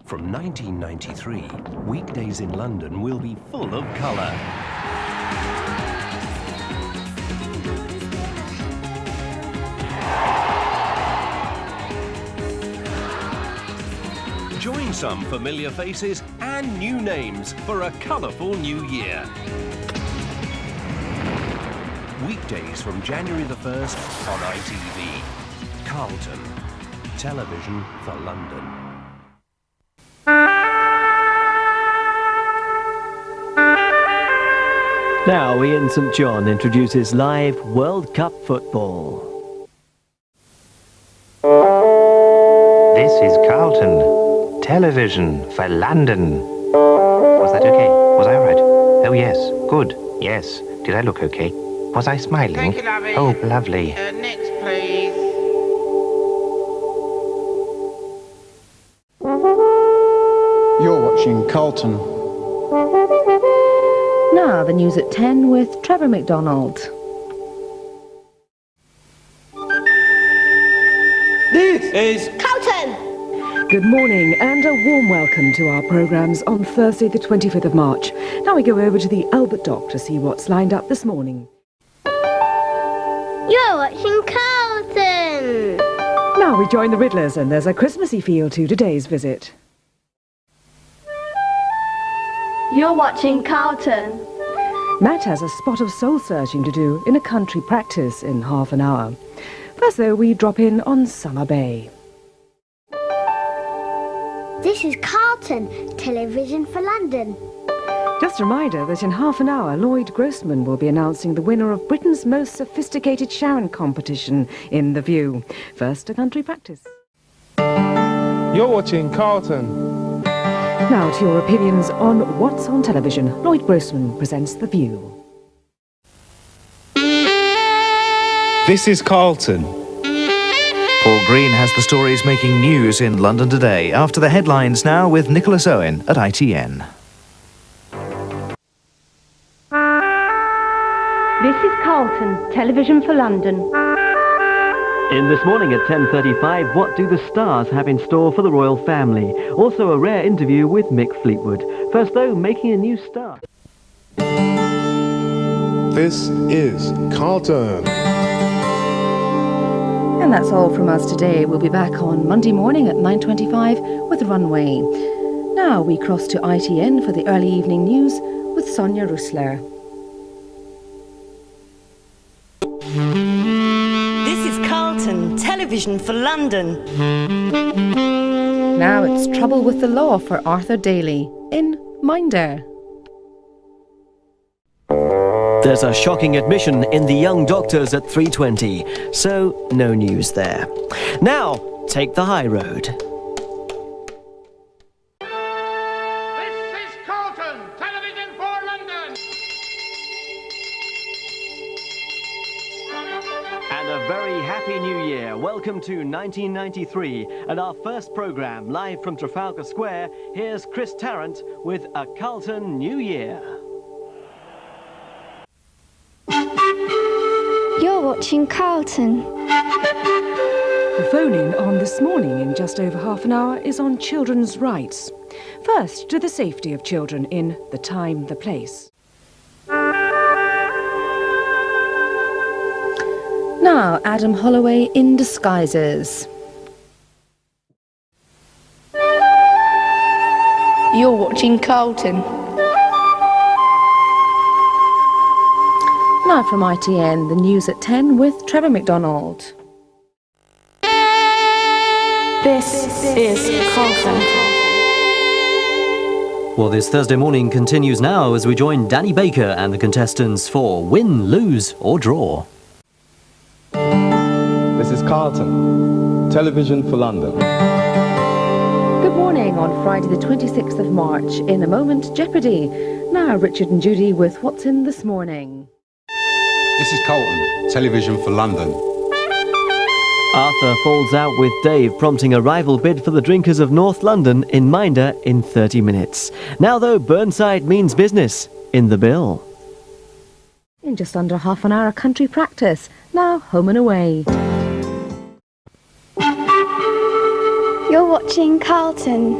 From 1993, weekdays in London will be full of colour. Join some familiar faces and new names for a colourful new year. Weekdays from January the 1st on ITV. Carlton, television for London. Now Ian St John introduces live World Cup football. This is Carlton, television for London. Was that okay? Was I alright? Oh yes, good, yes. Did I look okay? Was I smiling? Thank you, lovely. Oh, lovely. Next, please. You're watching Carlton. Now, the news at 10 with Trevor McDonald. This is Carlton! Good morning and a warm welcome to our programmes on Thursday the 25th of March. Now we go over to the Albert Dock to see what's lined up this morning. You're watching Carlton! Now we join the Riddlers and there's a Christmassy feel to today's visit. You're watching Carlton. Matt has a spot of soul searching to do in a country practice in half an hour. First though, we drop in on Summer Bay. This is Carlton, television for London. Just a reminder that in half an hour, Lloyd Grossman will be announcing the winner of Britain's most sophisticated Sharon competition in The View. First, a country practice. You're watching Carlton. Now to your opinions on what's on television. Lloyd Grossman presents The View. This is Carlton. Paul Green has the stories making news in London today. After the headlines now with Nicholas Owen at ITN. This is Carlton, television for London. In This Morning at 10:35, what do the stars have in store for the royal family? Also a rare interview with Mick Fleetwood. First though, making a new start. This is Carlton. And that's all from us today. We'll be back on Monday morning at 9:25 with Runway. Now we cross to ITN for the early evening news with Sonia Rusler. Television for London. Now it's trouble with the law for Arthur Daly in Minder. There's a shocking admission in The Young Doctors at 3:20, so no news there. Now, take the high road. This is Carlton, television for London. And a very happy new year. Welcome to 1993 and our first programme live from Trafalgar Square. Here's Chris Tarrant with A Carlton New Year. You're watching Carlton. The phone-in on This Morning in just over half an hour is on children's rights. First, to the safety of children in The Time, the Place. Now, Adam Holloway in Disguises. You're watching Carlton. Now from ITN, the news at 10 with Trevor McDonald. This is Carlton. Well, this Thursday morning continues now as we join Danny Baker and the contestants for Win, Lose or Draw. This is Carlton, television for London. Good morning on Friday the 26th of March. In a moment, Jeopardy. Now Richard and Judy with What's in This Morning. This is Carlton, television for London. Arthur falls out with Dave, prompting a rival bid for the drinkers of North London in Minder in 30 minutes. Now though, Burnside means business in the bill. In just under half an hour, country practice. Now home and away. You're watching Carlton.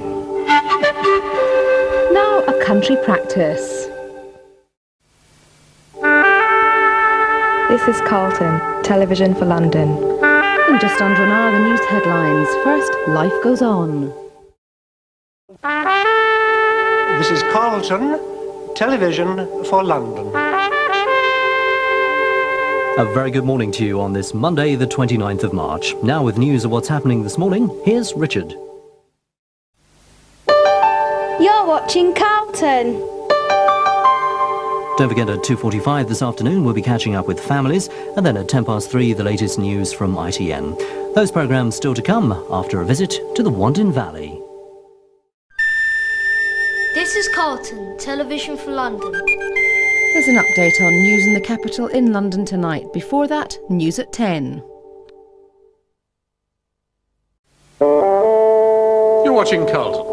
Now a country practice. This is Carlton, television for London. In just under an hour, the news headlines. First, life goes on. This is Carlton, television for London. A very good morning to you on this Monday, the 29th of March. Now with news of what's happening this morning, here's Richard. You're watching Carlton. Don't forget at 2:45 this afternoon we'll be catching up with families, and then at 3:10 the latest news from ITN. Those programmes still to come after a visit to the Wandin Valley. This is Carlton, television for London. There's an update on news in the capital in London tonight. Before that, news at 10. You're watching Carlton.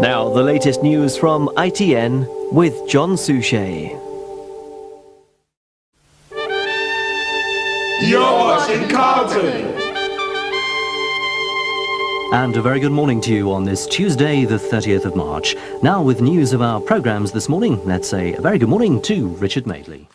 Now, the latest news from ITN with John Suchet. You're watching Carlton. And a very good morning to you on this Tuesday, the 30th of March. Now, with news of our programmes this morning, let's say a very good morning to Richard Madeley.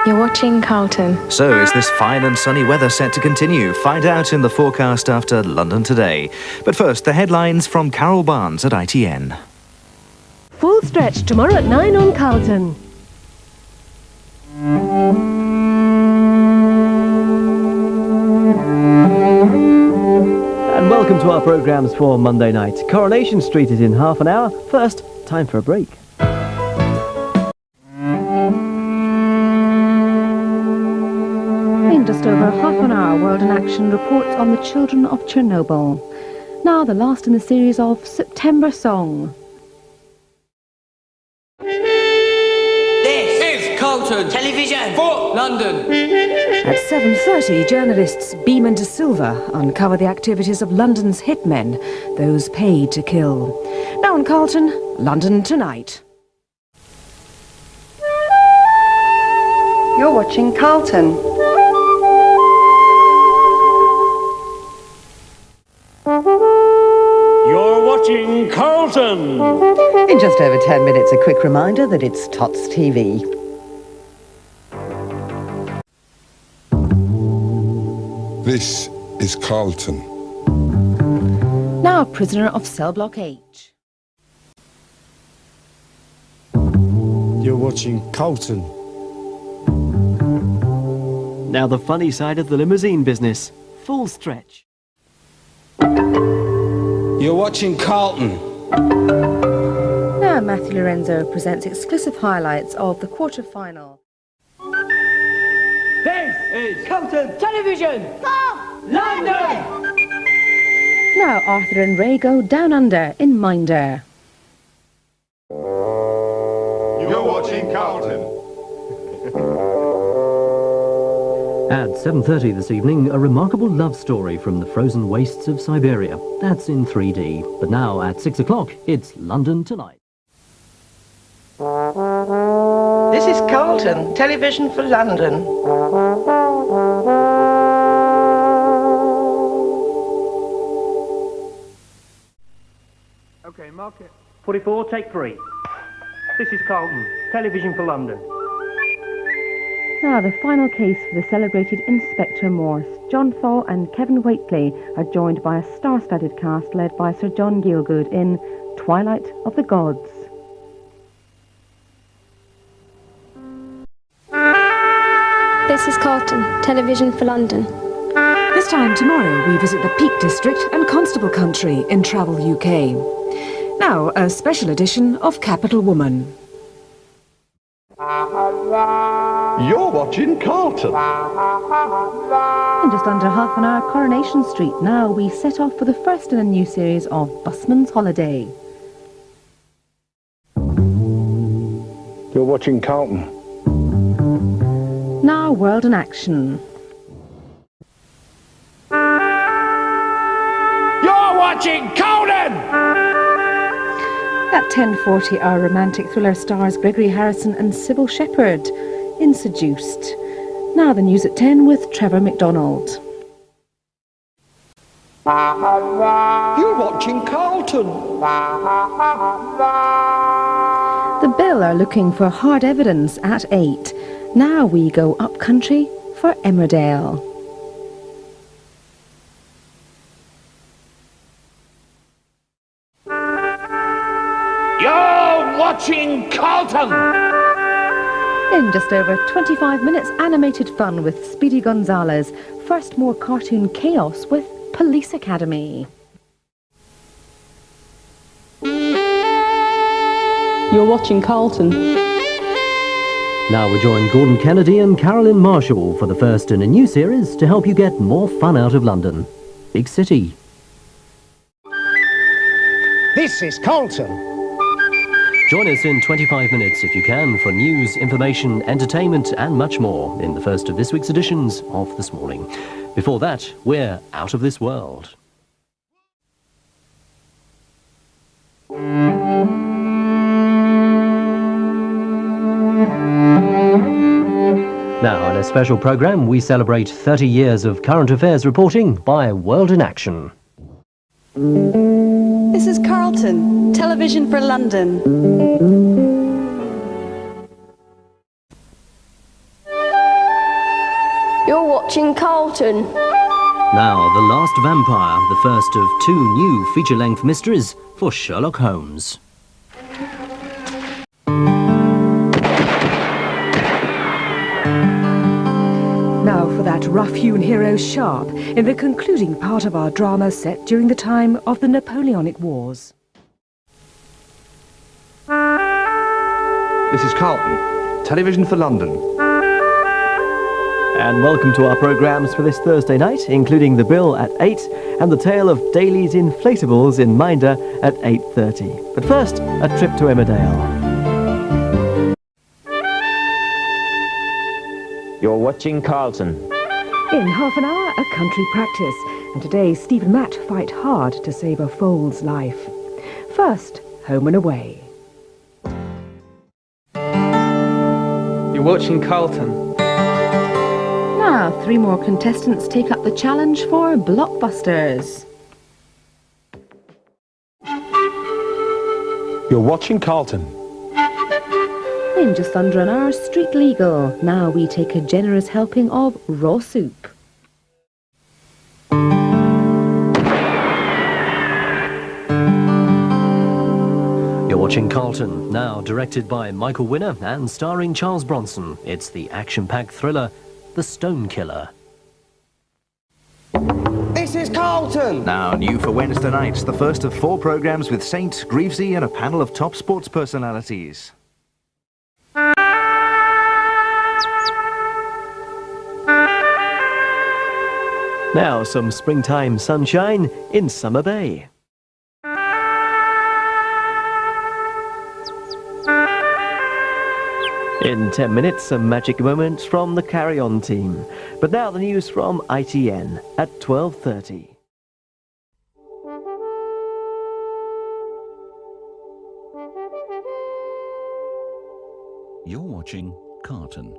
You're watching Carlton. So, is this fine and sunny weather set to continue? Find out in the forecast after London Today. But first, the headlines from Carol Barnes at ITN. Full stretch tomorrow at 9 on Carlton. And welcome to our programmes for Monday night. Coronation Street is in half an hour. First, time for a break. In just over half an hour, World in Action reports on the children of Chernobyl. Now, the last in the series of September Song. This is Carlton, television for London. At 7:30, journalists beam into Silver, uncover the activities of London's hitmen, those paid to kill. Now in Carlton, London Tonight. You're watching Carlton. You're watching Carlton. In just over 10 minutes, a quick reminder that it's Tots TV. This is Carlton. Now a prisoner of cell block H. You're watching Carlton. Now the funny side of the limousine business. Full stretch. You're watching Carlton. Now Matthew Lorenzo presents exclusive highlights of the quarter-final. This is Carlton television for London. Now Arthur and Ray go down under in Minder. You're watching Carlton. At 7:30 this evening, a remarkable love story from the frozen wastes of Siberia. That's in 3D. But now at 6 o'clock, it's London Tonight. This is Carlton, television for London. Okay, mark it. 44, take 3. This is Carlton, television for London. Now the final case for the celebrated Inspector Morse. John Thaw and Kevin Waitley are joined by a star-studded cast led by Sir John Gielgud in Twilight of the Gods. This is Carlton, television for London. This time tomorrow we visit the Peak District and Constable Country in Travel UK. Now a special edition of Capital Woman. You're watching Carlton. In just under half an hour, Coronation Street. Now we set off for the first in a new series of Busman's Holiday. You're watching Carlton. Now World in Action. You're watching Carlton. At 10:40, our romantic thriller stars Gregory Harrison and Sybil Shepherd in Seduced. Now the news at 10 with Trevor MacDonald. You're watching Carlton. The Bill are looking for hard evidence at 8. Now we go up country for Emmerdale. You're watching Carlton. In just over 25 minutes, animated fun with Speedy Gonzales. First, more cartoon chaos with Police Academy. You're watching Carlton. Now we join Gordon Kennedy and Carolyn Marshall for the first in a new series to help you get more fun out of London. Big City. This is Carlton. Join us in 25 minutes if you can for news, information, entertainment and much more in the first of this week's editions of This Morning. Before that, we're out of this world. Now, in a special programme, we celebrate 30 years of current affairs reporting by World in Action. This is Carlton, television for London. You're watching Carlton. Now, The Last Vampire, the first of 2 new feature-length mysteries for Sherlock Holmes. Now for that rough-hewn hero Sharp in the concluding part of our drama set during the time of the Napoleonic Wars. This is Carlton, television for London. And welcome to our programmes for this Thursday night, including The Bill at 8 and the tale of Daly's Inflatables in Minder at 8:30. But first, a trip to Emmerdale. You're watching Carlton. In half an hour, a country practice. And today, Steve and Matt fight hard to save a foal's life. First, home and away. You're watching Carlton. Now, 3 more contestants take up the challenge for blockbusters. You're watching Carlton. In just under an hour, Street Legal. Now we take a generous helping of raw soup. You're watching Carlton, now directed by Michael Winner and starring Charles Bronson. It's the action-packed thriller, The Stone Killer. This is Carlton. Now, new for Wednesday nights, the first of 4 programmes with Saint, Greavesy and a panel of top sports personalities. Now, some springtime sunshine in Summer Bay. In 10 minutes, some magic moments from the Carry On team. But now the news from ITN at 12:30. You're watching Carlton.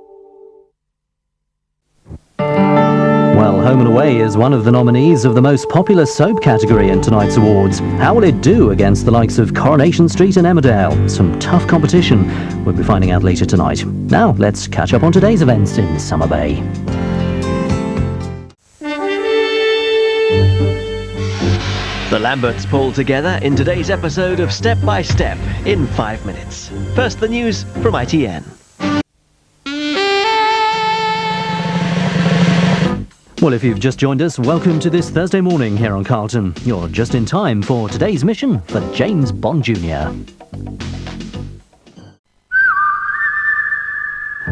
Well, Home and Away is one of the nominees of the most popular soap category in tonight's awards. How will it do against the likes of Coronation Street and Emmerdale? Some tough competition. We'll be finding out later tonight. Now, let's catch up on today's events in Summer Bay. The Lamberts pull together in today's episode of Step by Step in 5 minutes. First, the news from ITN. Well, if you've just joined us, welcome to this Thursday morning here on Carlton. You're just in time for today's mission for James Bond Jr.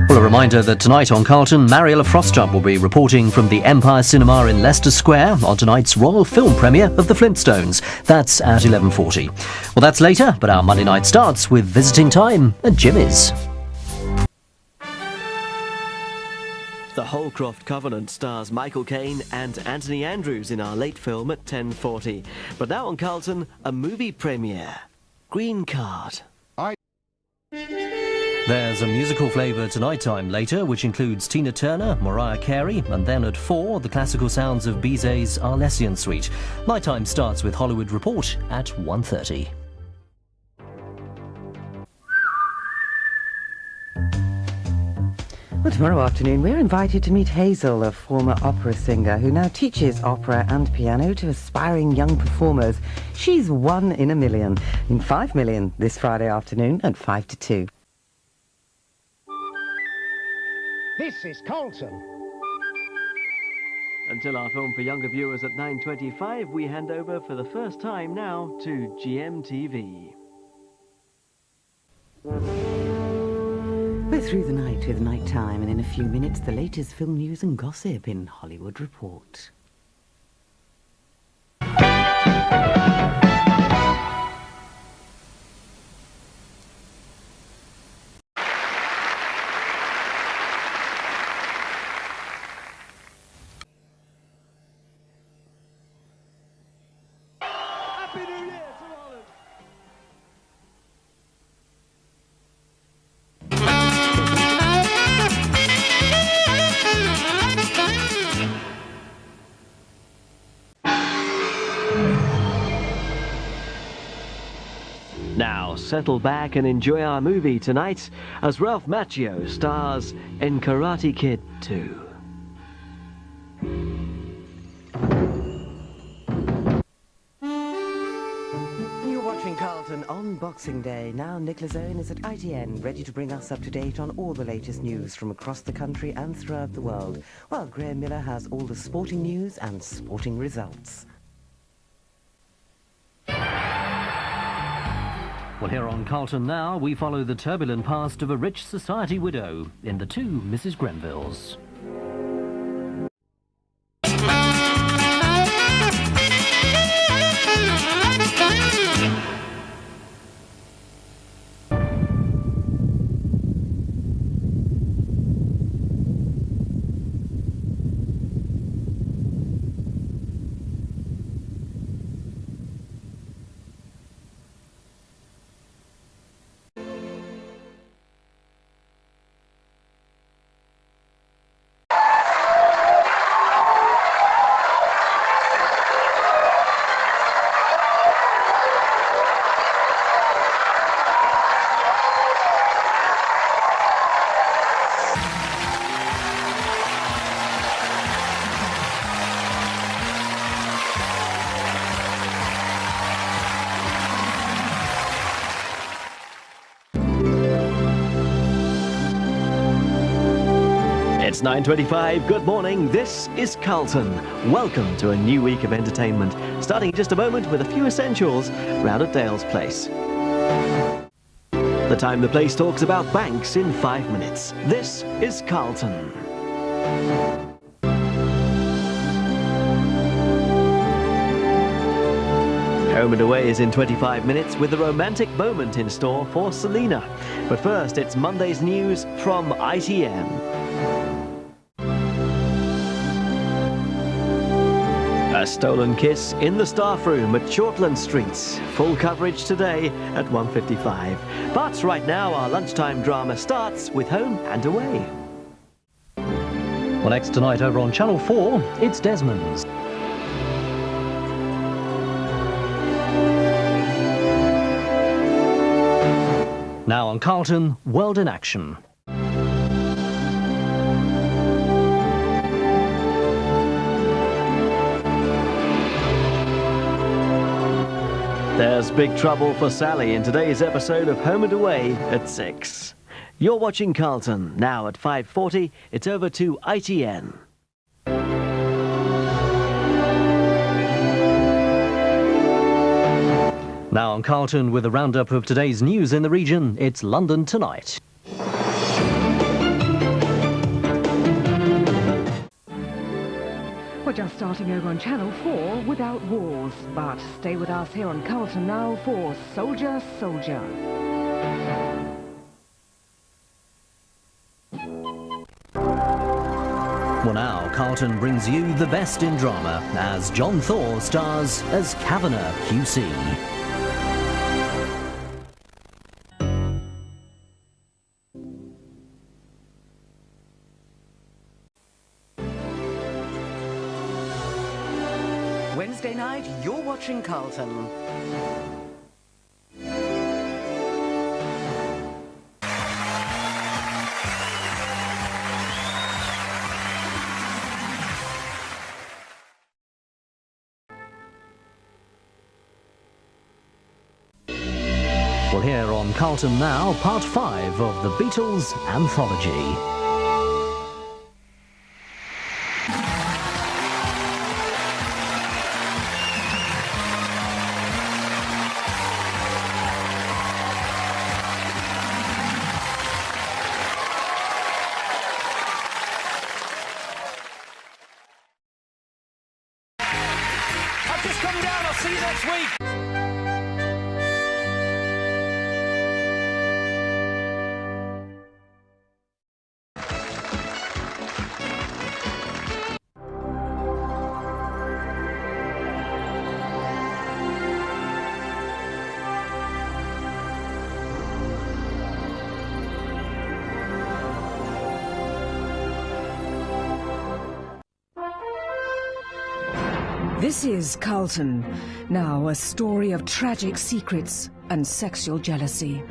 Well, a reminder that tonight on Carlton, Mariella Frostrup will be reporting from the Empire Cinema in Leicester Square on tonight's Royal Film premiere of The Flintstones. That's at 11:40. Well, that's later, but our Monday night starts with visiting time at Jimmy's. The Holcroft Covenant stars Michael Caine and Anthony Andrews in our late film at 10:40. But now on Carlton, a movie premiere. Green Card. There's a musical flavour to nighttime later, which includes Tina Turner, Mariah Carey, and then at 4, the classical sounds of Bizet's Arlesian Suite. Nighttime starts with Hollywood Report at 1:30. Well, tomorrow afternoon we're invited to meet Hazel, a former opera singer who now teaches opera and piano to aspiring young performers. She's 1 in a million, in 5 million this Friday afternoon at 5 to 2. This is Carlton. Until our film for younger viewers at 9:25, we hand over for the first time now to GMTV. We're through the night with Nighttime, and in a few minutes the latest film news and gossip in Hollywood Report. Happy New Year to Holland! Now, settle back and enjoy our movie tonight as Ralph Macchio stars in Karate Kid 2. You're watching Carlton on Boxing Day. Now Nicholas Owen is at ITN, ready to bring us up to date on all the latest news from across the country and throughout the world, while Graham Miller has all the sporting news and sporting results. Well, here on Carlton Now, we follow the turbulent past of a rich society widow in the 2 Mrs. Grenvilles. It's 9:25. Good morning. This is Carlton. Welcome to a new week of entertainment. Starting in just a moment with a few essentials round at Dale's Place. The time the place talks about banks in 5 minutes. This is Carlton. Home and Away is in 25 minutes with a romantic moment in store for Selena. But first, it's Monday's news from ITN. A stolen kiss in the staff room at Shortland Street. Full coverage today at 1:55. But right now, our lunchtime drama starts with Home and Away. Well, next tonight over on Channel 4, it's Desmond's. Now on Carlton, World in Action. There's big trouble for Sally in today's episode of Home and Away at 6. You're watching Carlton. Now at 5:40, it's over to ITN. Now on Carlton with a roundup of today's news in the region, it's London Tonight. We're just starting over on Channel 4 without wars, but stay with us here on Carlton Now for Soldier, Soldier. Well, now Carlton brings you the best in drama as John Thaw stars as Kavanagh QC. Wednesday night, you're watching Carlton. Well, here on Carlton Now, part 5 of the Beatles anthology. I've just come down. I'll see you next week. This is Carlton. Now, a story of tragic secrets and sexual jealousy.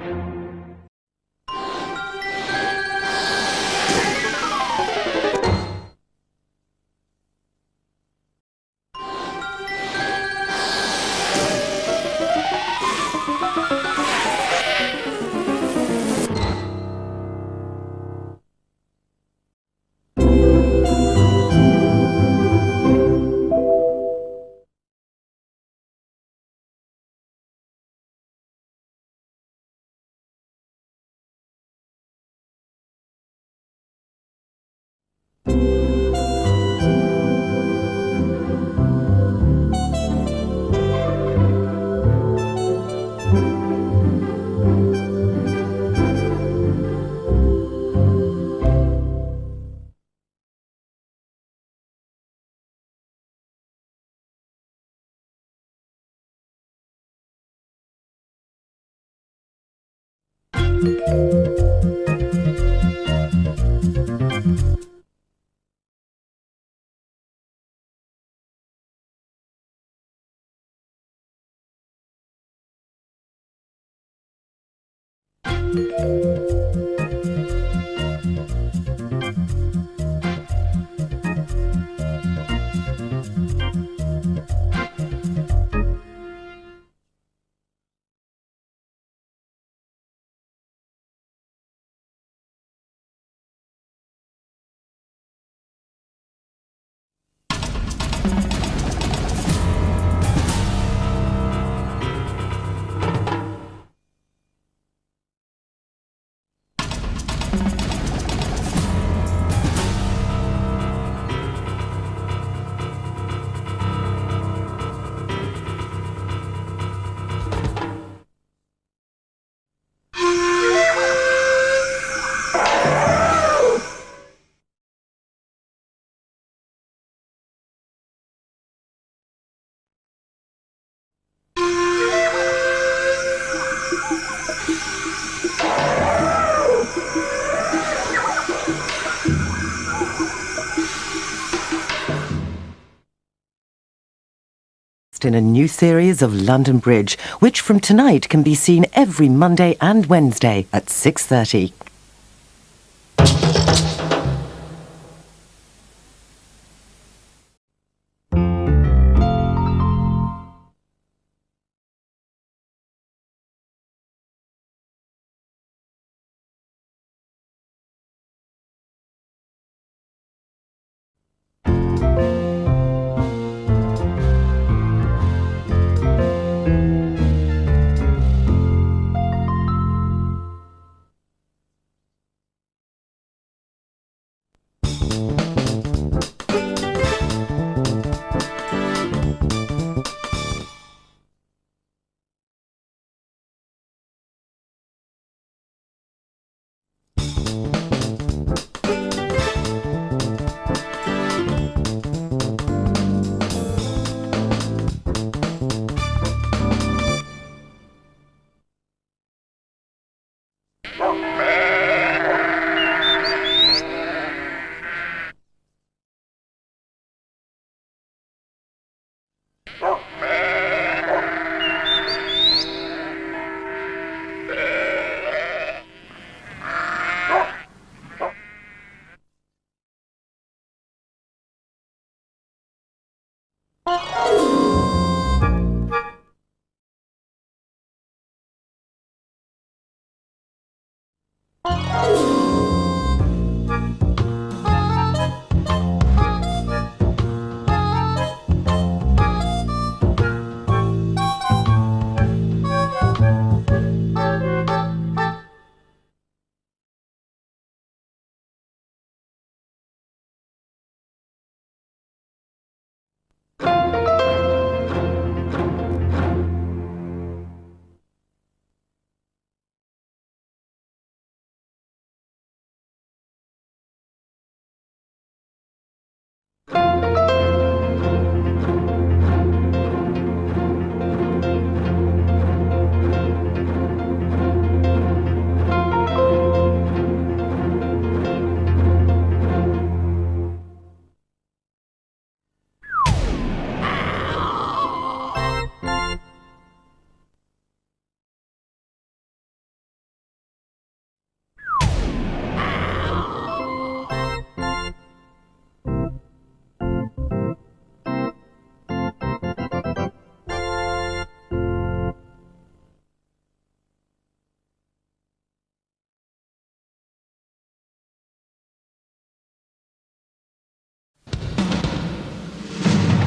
In a new series of London Bridge, which from tonight can be seen every Monday and Wednesday at 6:30.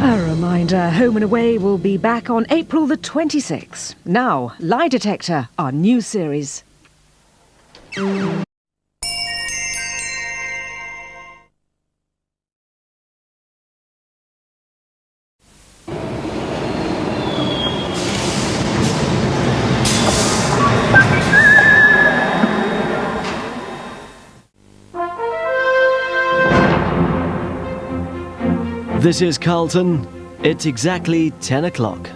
A reminder, Home and Away will be back on April the 26th. Now, Lie Detector, our new series. This is Carlton. It's exactly 10 o'clock.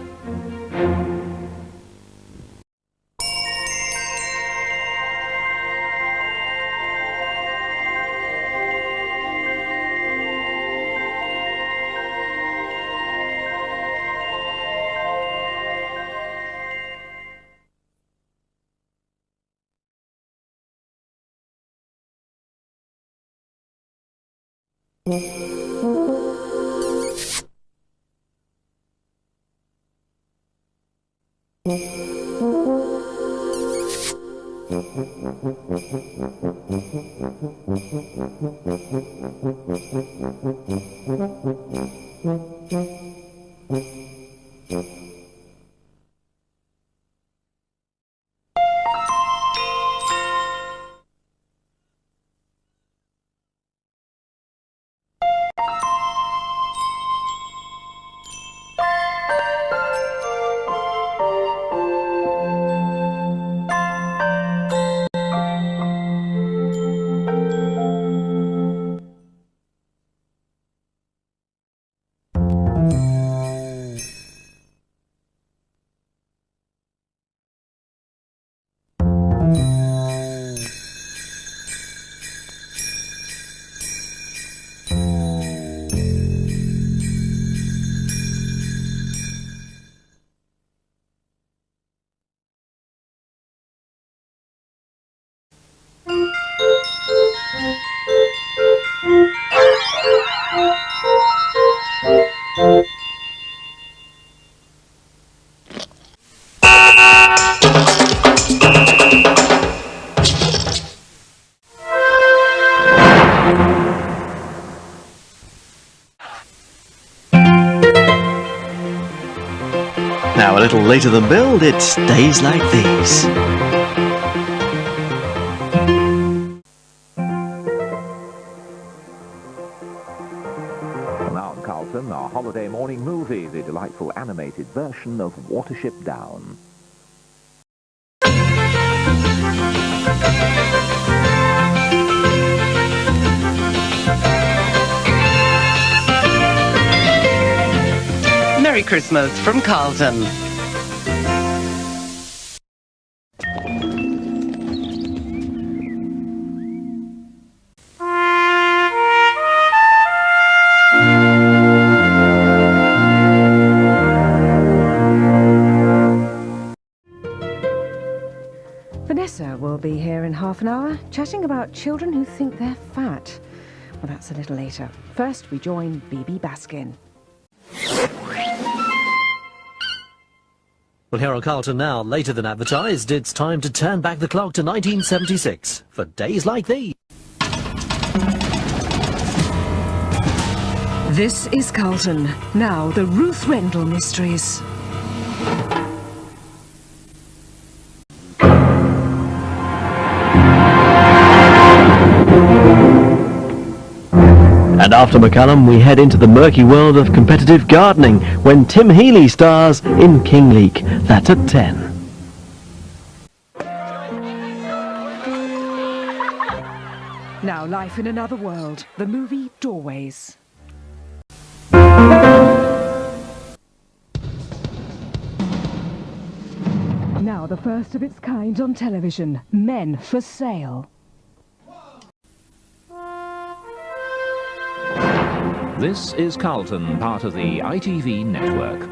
Now, a little later than billed, it's days like these. Now on Carlton, our holiday morning movie, the delightful animated version of Watership Down. Merry Christmas from Carlton. Vanessa will be here in half an hour, chatting about children who think they're fat. Well, that's a little later. First, we join BB Baskin. Well, here on Carlton now, later than advertised, it's time to turn back the clock to 1976 for days like these. This is Carlton. Now, the Ruth Rendell mysteries. And after McCallum, we head into the murky world of competitive gardening when Tim Healy stars in King Leek. That's at 10. Now, Life in Another World, the movie Doorways. Now, the first of its kind on television, Men for Sale. This is Carlton, part of the ITV network.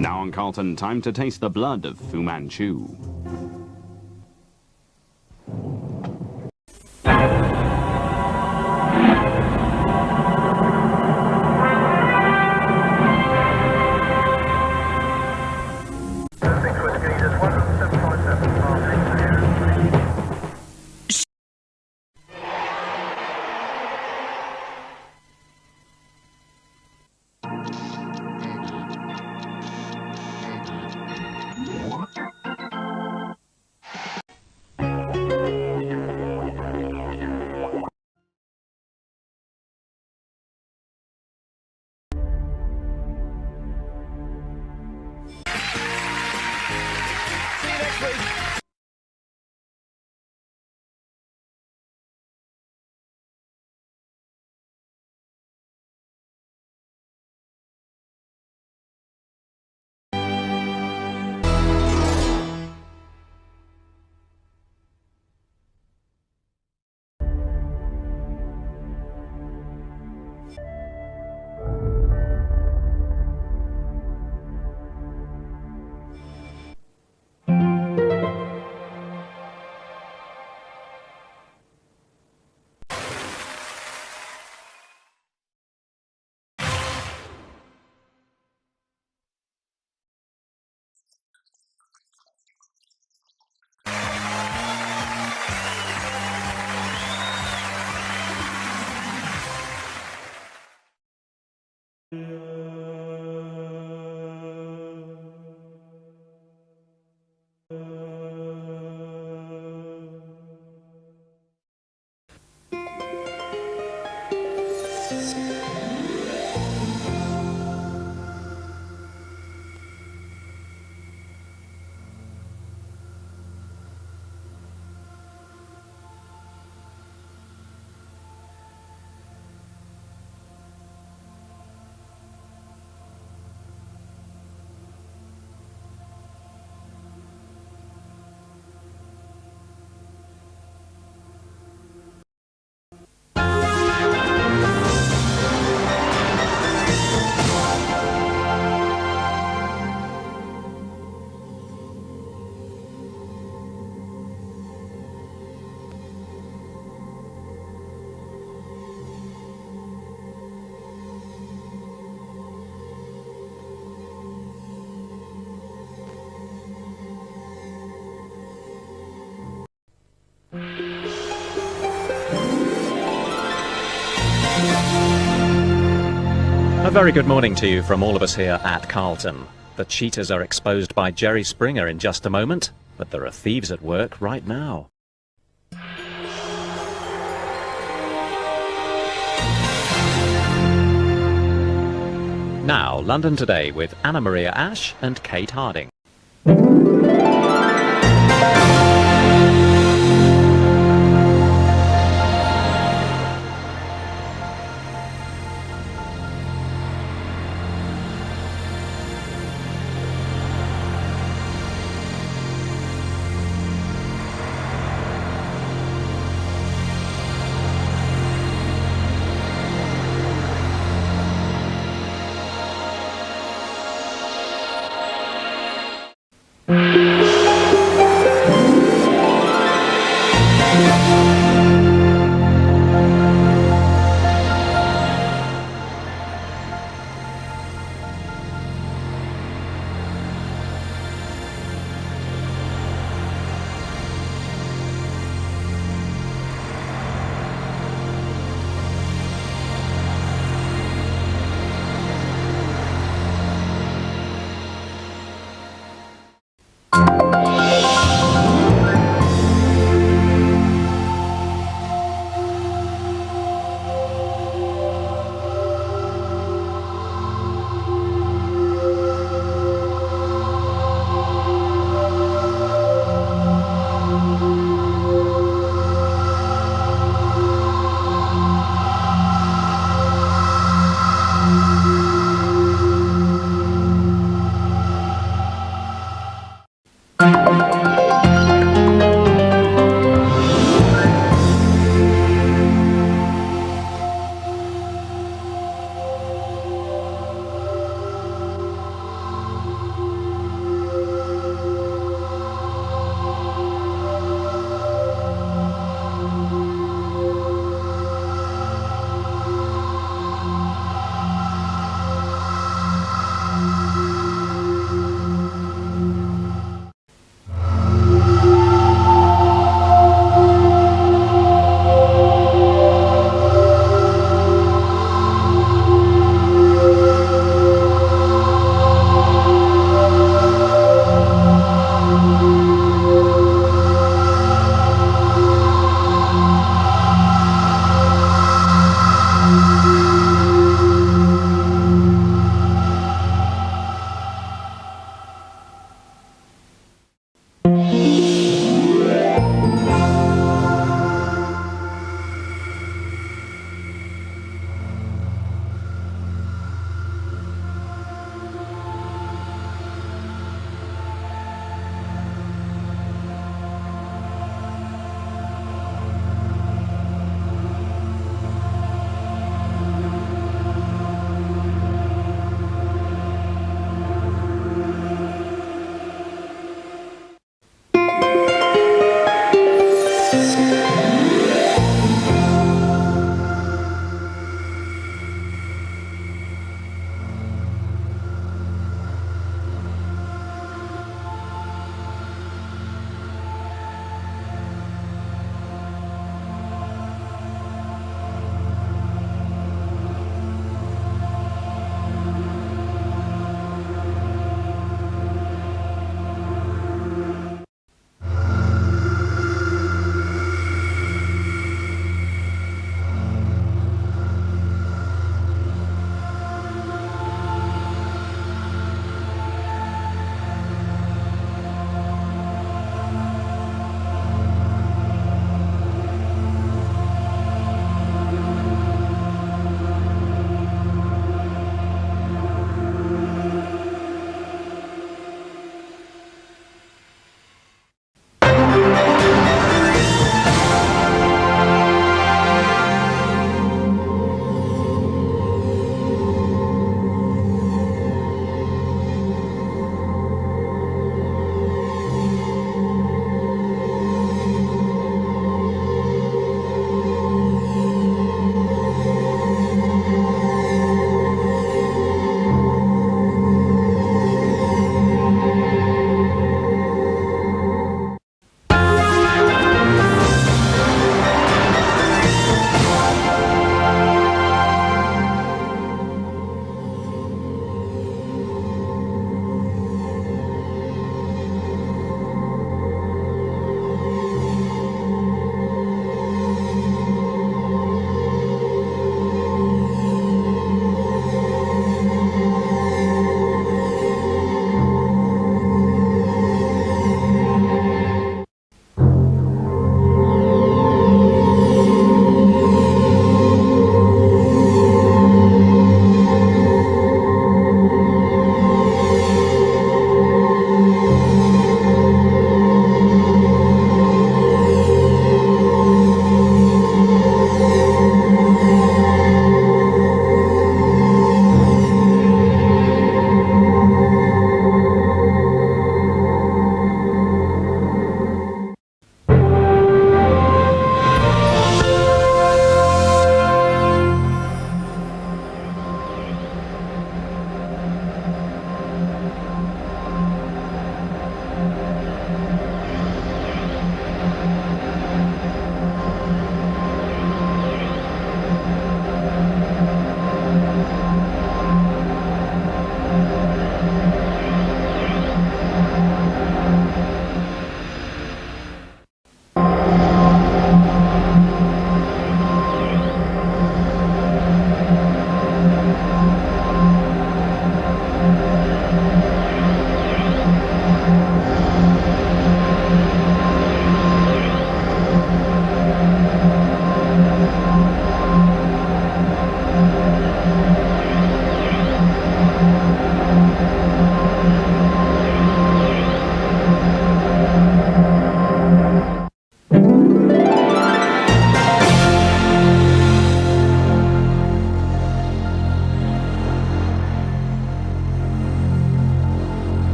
Now on Carlton, time to taste the blood of Fu Manchu. A very good morning to you from all of us here at Carlton. The cheaters are exposed by Jerry Springer in just a moment, but there are thieves at work right now. Now, London Today with Anna Maria Ash and Kate Harding.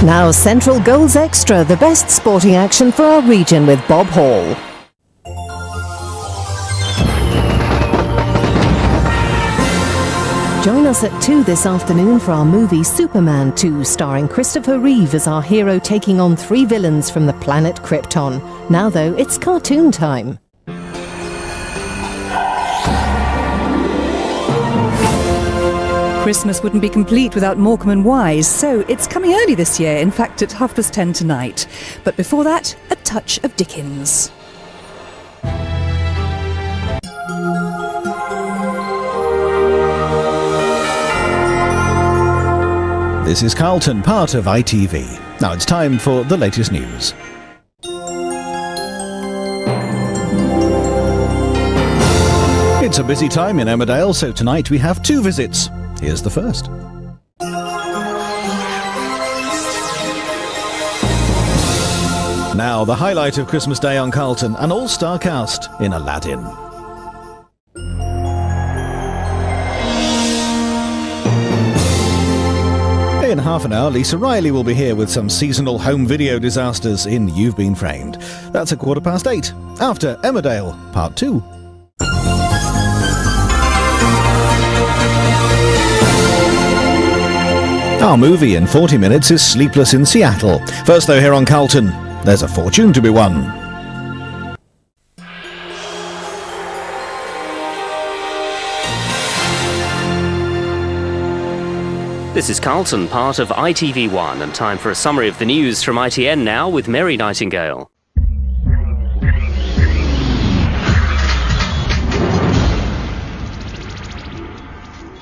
Now Central Goals Extra, the best sporting action for our region with Bob Hall. Join us at 2 this afternoon for our movie Superman 2, starring Christopher Reeve as our hero taking on 3 villains from the planet Krypton. Now though, it's cartoon time. Christmas wouldn't be complete without Morecambe and Wise, so it's coming early this year, in fact at 10:30 tonight. But before that, a touch of Dickens. This is Carlton, part of ITV. Now it's time for the latest news. It's a busy time in Emmerdale, so tonight we have 2 visits. Here's the first. Now, the highlight of Christmas Day on Carlton, an all-star cast in Aladdin. In half an hour, Lisa Riley will be here with some seasonal home video disasters in You've Been Framed. That's 8:15, after Emmerdale, Part 2. Our movie in 40 minutes is Sleepless in Seattle. First though, here on Carlton, there's a fortune to be won. This is Carlton, part of ITV1, and time for a summary of the news from ITN now with Mary Nightingale.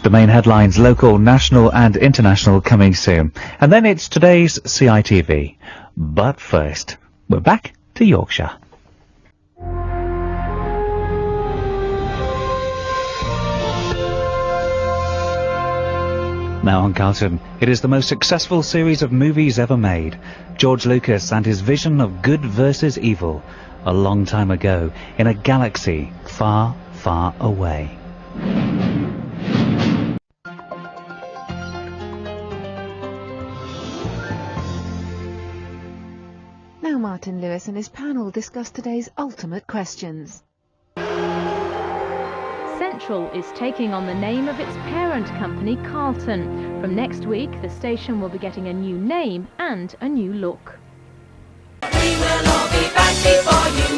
The main headlines, local, national and international, coming soon. And then it's today's CITV. But first, we're back to Yorkshire. Now on Carlton, it is the most successful series of movies ever made. George Lucas and his vision of good versus evil, a long time ago, in a galaxy far, far away. Now Martin Lewis and his panel discuss today's ultimate questions. Central is taking on the name of its parent company, Carlton. From next week, the station will be getting a new name and a new look. We will all be back before you